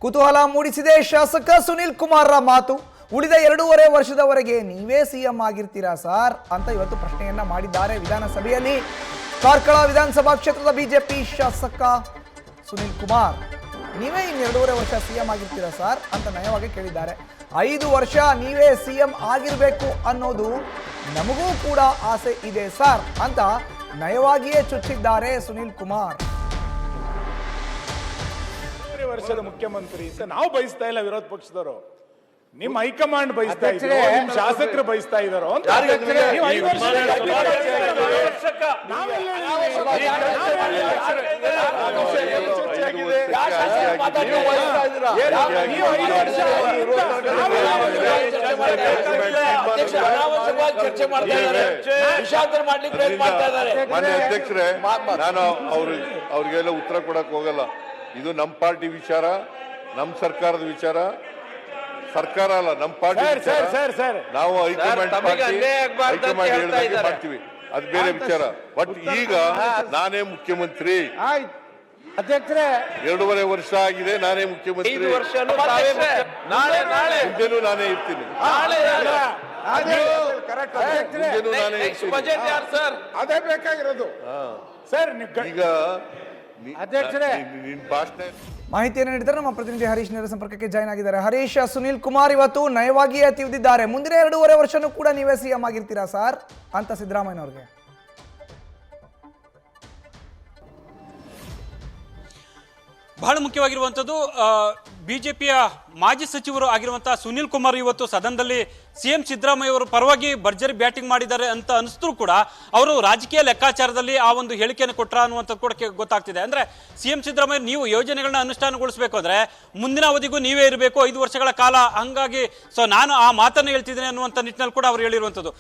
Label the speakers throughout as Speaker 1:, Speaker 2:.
Speaker 1: ಕುತೂಹಲ ಮೂಡಿಸಿದೆ ಶಾಸಕ ಸುನಿಲ್ ಕುಮಾರ್ ಮಾತು. ಉಳಿದ 2.5 ವರ್ಷದವರೆಗೆ ನೀವೇ ಸಿಎಂ ಆಗಿರ್ತೀರಾ ಸರ್ ಅಂತ ಇವತ್ತು ಪ್ರಶ್ನೆಯನ್ನ ಮಾಡಿದ್ದಾರೆ ವಿಧಾನಸಭೆಯಲ್ಲಿ. ಕಾರ್ಕಳ ವಿಧಾನಸಭಾ ಕ್ಷೇತ್ರದ ಬಿಜೆಪಿ ಶಾಸಕ ಸುನಿಲ್ ಕುಮಾರ್ ನೀವೇ ಇನ್ನು 2.5 ವರ್ಷ ಸಿಎಂ ಆಗಿರ್ತೀರಾ ಸರ್ ಅಂತ ನಯವಾಗಿ ಕೇಳಿದ್ದಾರೆ. 5 ವರ್ಷ ನೀವೇ ಸಿಎಂ ಆಗಿರ್ಬೇಕು ಅನ್ನೋದು ನಮಗೂ ಕೂಡ ಆಸೆ ಇದೆ ಸರ್ ಅಂತ ನಯವಾಗಿಯೇ ಚುಚ್ಚಿದ್ದಾರೆ ಸುನಿಲ್ ಕುಮಾರ್.
Speaker 2: ವರ್ಷದ ಮುಖ್ಯಮಂತ್ರಿ ಅಂತ ನಾವು ಬಯಸ್ತಾ ಇಲ್ಲ, ವಿರೋಧ ಪಕ್ಷದವರು ನಿಮ್ಮ ಹೈಕಮಾಂಡ್ ಬಯಸ್ತಾ ಇದ್ರು, ನಿಮ್ ಶಾಸಕರು ಬಯಸ್ತಾ ಇದಾರೋ ಅಂತ.
Speaker 3: ಅಧ್ಯಕ್ಷರೇ, ನಾನು ಅವ್ರಿಗೆಲ್ಲ ಉತ್ತರ ಕೊಡಕ್ ಹೋಗಲ್ಲ. ಇದು ನಮ್ಮ ಪಾರ್ಟಿ ವಿಚಾರ, ನಮ್ಮ ಸರ್ಕಾರದ ವಿಚಾರ. ಸರ್ಕಾರ ಅಲ್ಲ, ನಮ್ಮ ಪಾರ್ಟಿ. ನಾವು ಹೈಕಮಾಂಡ್ ಹೇಳಿದಂಗೆ ಮಾಡ್ತೀವಿ, ಅದು ಬೇರೆ ವಿಚಾರ. ಬಟ್ ಈಗ ನಾನೇ ಮುಖ್ಯಮಂತ್ರಿ.
Speaker 4: ಅಧ್ಯಕ್ಷರೇ,
Speaker 3: 2.5 ವರ್ಷ ಆಗಿದೆ, ನಾನೇ ಮುಖ್ಯಮಂತ್ರಿ. ಮುಂದೆನೂ ನಾನೇ ಇರ್ತೀನಿ. ಮುಂದೆನೂ ನಾನೇ ಇರ್ತೀನಿ.
Speaker 2: ಅದೇ ಬೇಕಾಗಿರೋದು ಸರ್.
Speaker 3: ಈಗ
Speaker 4: ಅಧ್ಯಕ್ಷರೇ,
Speaker 3: ನಿನ್ ಭಾಷಣ
Speaker 1: ಮಾಹಿತಿಯನ್ನು ನೀಡಿದ್ದಾರೆ ನಮ್ಮ ಪ್ರತಿನಿಧಿ ಹರೀಶ್ ನೇರ ಸಂಪರ್ಕಕ್ಕೆ ಜಾಯ್ನ್ ಆಗಿದ್ದಾರೆ. ಹರೀಶ್, ಸುನಿಲ್ ಕುಮಾರ್ ಇವತ್ತು ನಯವಾಗಿಯೇ ತಿವಿದಿದ್ದಾರೆ. ಮುಂದಿನ 2.5 ವರ್ಷನೂ ಕೂಡ ನೀವೇ ಸಿಎಂ ಆಗಿರ್ತೀರಾ ಸರ್ ಅಂತ ಸಿದ್ದರಾಮಯ್ಯನವ್ರಿಗೆ.
Speaker 5: ಬಹಳ ಮುಖ್ಯವಾಗಿರುವಂಥದ್ದು, ಬಿಜೆಪಿಯ ಮಾಜಿ ಸಚಿವರು ಆಗಿರುವಂತಹ ಸುನಿಲ್ ಕುಮಾರ್ ಇವತ್ತು ಸದನದಲ್ಲಿ ಸಿಎಂ ಸಿದ್ದರಾಮಯ್ಯ ಅವರು ಪರವಾಗಿ ಭರ್ಜರಿ ಬ್ಯಾಟಿಂಗ್ ಮಾಡಿದ್ದಾರೆ ಅಂತ ಅನಿಸಿದ್ರು ಕೂಡ ಅವರು ರಾಜಕೀಯ ಲೆಕ್ಕಾಚಾರದಲ್ಲಿ ಆ ಒಂದು ಹೇಳಿಕೆಯನ್ನು ಕೊಟ್ರ ಅನ್ನುವಂಥದ್ದು ಕೂಡ ಗೊತ್ತಾಗ್ತಿದೆ. ಅಂದ್ರೆ ಸಿಎಂ ಸಿದ್ದರಾಮಯ್ಯ ನೀವು ಯೋಜನೆಗಳನ್ನ ಅನುಷ್ಠಾನಗೊಳಿಸಬೇಕು ಅಂದ್ರೆ ಮುಂದಿನ ಅವಧಿಗೂ ನೀವೇ ಇರಬೇಕು 5 ವರ್ಷಗಳ ಕಾಲ, ಹಂಗಾಗಿ ನಾನು ಆ ಮಾತನ್ನು ಹೇಳ್ತಿದ್ದೇನೆ ಅನ್ನುವಂಥ ನಿಟ್ಟಿನಲ್ಲಿ ಕೂಡ ಅವರು ಹೇಳಿರುವಂಥದ್ದು.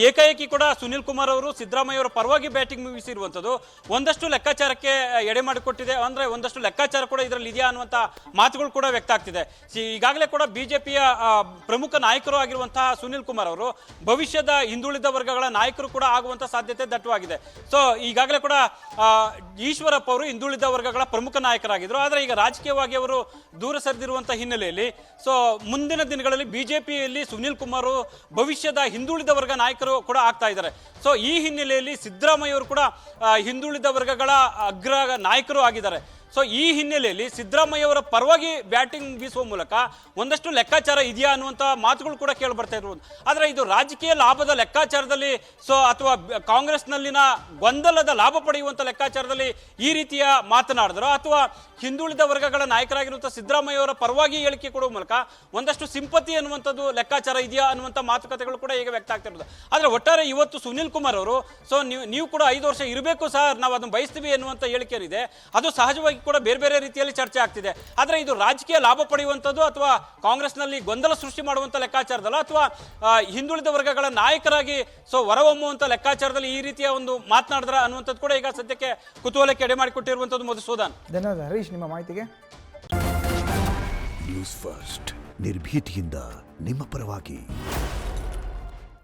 Speaker 5: ಏಕಾಏಕಿ ಕೂಡ ಸುನಿಲ್ ಕುಮಾರ್ ಅವರು ಸಿದ್ದರಾಮಯ್ಯ ಅವರ ಪರವಾಗಿ ಬ್ಯಾಟಿಂಗ್ ಮುಗಿಸಿರುವಂಥದ್ದು ಒಂದಷ್ಟು ಲೆಕ್ಕಾಚಾರಕ್ಕೆ ಎಡೆ ಮಾಡಿಕೊಟ್ಟಿದೆ. ಅಂದ್ರೆ ಒಂದಷ್ಟು ಲೆಕ್ಕಾಚಾರ ಕೂಡ ಇದರಲ್ಲಿ ಇದೆಯಾ ಅನ್ನುವಂಥ ಮಾತುಗಳು ಕೂಡ ವ್ಯಕ್ತ ಆಗ್ತಿದೆ. ಈಗಾಗಲೇ ಕೂಡ ಬಿಜೆಪಿಯ ಪ್ರಮುಖ ನಾಯಕರು ಆಗಿರುವಂತಹ ಸುನಿಲ್ ಕುಮಾರ್ ಅವರು ಭವಿಷ್ಯದ ಹಿಂದುಳಿದ ವರ್ಗಗಳ ನಾಯಕರು ಕೂಡ ಆಗುವಂತ ಸಾಧ್ಯತೆ ದಟ್ಟವಾಗಿದೆ. ಈಗಾಗಲೇ ಕೂಡ ಈಶ್ವರಪ್ಪ ಅವರು ಹಿಂದುಳಿದ ವರ್ಗಗಳ ಪ್ರಮುಖ ನಾಯಕರಾಗಿದ್ರು. ಆದರೆ ಈಗ ರಾಜಕೀಯವಾಗಿ ಅವರು ದೂರ ಸರಿದಿರುವಂತಹ ಹಿನ್ನೆಲೆಯಲ್ಲಿ ಮುಂದಿನ ದಿನಗಳಲ್ಲಿ ಬಿಜೆಪಿಯಲ್ಲಿ ಸುನಿಲ್ ಕುಮಾರ್ ಭವಿಷ್ಯದ ಹಿಂದುಳಿದ ವರ್ಗ ನಾಯಕರು ಕೂಡ ಆಗ್ತಾ ಇದ್ದಾರೆ. ಈ ಹಿನ್ನೆಲೆಯಲ್ಲಿ ಸಿದ್ದರಾಮಯ್ಯ ಅವರು ಕೂಡ ಹಿಂದುಳಿದ ವರ್ಗಗಳ ಅಗ್ರ ನಾಯಕರು ಆಗಿದ್ದಾರೆ. ಈ ಹಿನ್ನೆಲೆಯಲ್ಲಿ ಸಿದ್ದರಾಮಯ್ಯ ಅವರ ಪರವಾಗಿ ಬ್ಯಾಟಿಂಗ್ ಬೀಸುವ ಮೂಲಕ ಒಂದಷ್ಟು ಲೆಕ್ಕಾಚಾರ ಇದೆಯಾ ಅನ್ನುವಂಥ ಮಾತುಗಳು ಕೂಡ ಕೇಳಿ ಬರ್ತಾ ಇರುವುದು. ಆದರೆ ಇದು ರಾಜಕೀಯ ಲಾಭದ ಲೆಕ್ಕಾಚಾರದಲ್ಲಿ ಅಥವಾ ಕಾಂಗ್ರೆಸ್ನಲ್ಲಿನ ಗೊಂದಲದ ಲಾಭ ಪಡೆಯುವಂಥ ಲೆಕ್ಕಾಚಾರದಲ್ಲಿ ಈ ರೀತಿಯ ಮಾತನಾಡಿದ್ರು, ಅಥವಾ ಹಿಂದುಳಿದ ವರ್ಗಗಳ ನಾಯಕರಾಗಿರುವಂಥ ಸಿದ್ದರಾಮಯ್ಯ ಅವರ ಪರವಾಗಿ ಹೇಳಿಕೆ ಕೊಡುವ ಮೂಲಕ ಒಂದಷ್ಟು ಸಿಂಪತಿ ಅನ್ನುವಂಥದ್ದು ಲೆಕ್ಕಾಚಾರ ಇದೆಯಾ ಅನ್ನುವಂಥ ಮಾತುಕತೆಗಳು ಕೂಡ ಈಗ ವ್ಯಕ್ತ ಆಗ್ತಿರೋದು. ಆದರೆ ಒಟ್ಟಾರೆ ಇವತ್ತು ಸುನಿಲ್ ಕುಮಾರ್ ಅವರು ನೀವು ಕೂಡ 5 ವರ್ಷ ಇರಬೇಕು ಸರ್, ನಾವು ಅದನ್ನು ಬಯಸ್ತೀವಿ ಎನ್ನುವಂಥ ಹೇಳಿಕೆ ಏನಿದೆ ಅದು ಸಹಜವಾಗಿ ಕೂಡ ಬೇರೆ ಬೇರೆ ರೀತಿಯಲ್ಲಿ ಚರ್ಚೆ ಆಗ್ತಿದೆ. ಆದರೆ ಇದು ರಾಜಕೀಯ ಲಾಭ ಪಡೆಯುವಂಥದ್ದು ಅಥವಾ ಕಾಂಗ್ರೆಸ್ನಲ್ಲಿ ಗೊಂದಲ ಸೃಷ್ಟಿ ಮಾಡುವಂಥ ಲೆಕ್ಕಾಚಾರದಲ್ಲ, ಅಥವಾ ಹಿಂದುಳಿದ ವರ್ಗಗಳ ನಾಯಕರಾಗಿ ಹೊರಹೊಮ್ಮುವಂಥ ಲೆಕ್ಕಾಚಾರದಲ್ಲಿ ಈ ರೀತಿಯ ಒಂದು ಮಾತನಾಡಿದ್ರ ಅನ್ನುವಂಥದ್ದು ಕೂಡ ಈಗ ಸದ್ಯಕ್ಕೆ ಕುತೂಹಲಕ್ಕೆ ಎಡೆ ಮಾಡಿಕೊಟ್ಟಿರುವಂಥದ್ದು ಮಧುಸೂದನ್.
Speaker 1: ಧನ್ಯವಾದ ಹರೀಶ್ ನಿಮ್ಮ ಮಾಹಿತಿಗೆ.
Speaker 6: ನ್ಯೂಸ್ ಫಸ್ಟ್ ನಿರ್ಭೀತಿಯಿಂದ ನಿಮ್ಮ ಪರವಾಗಿ.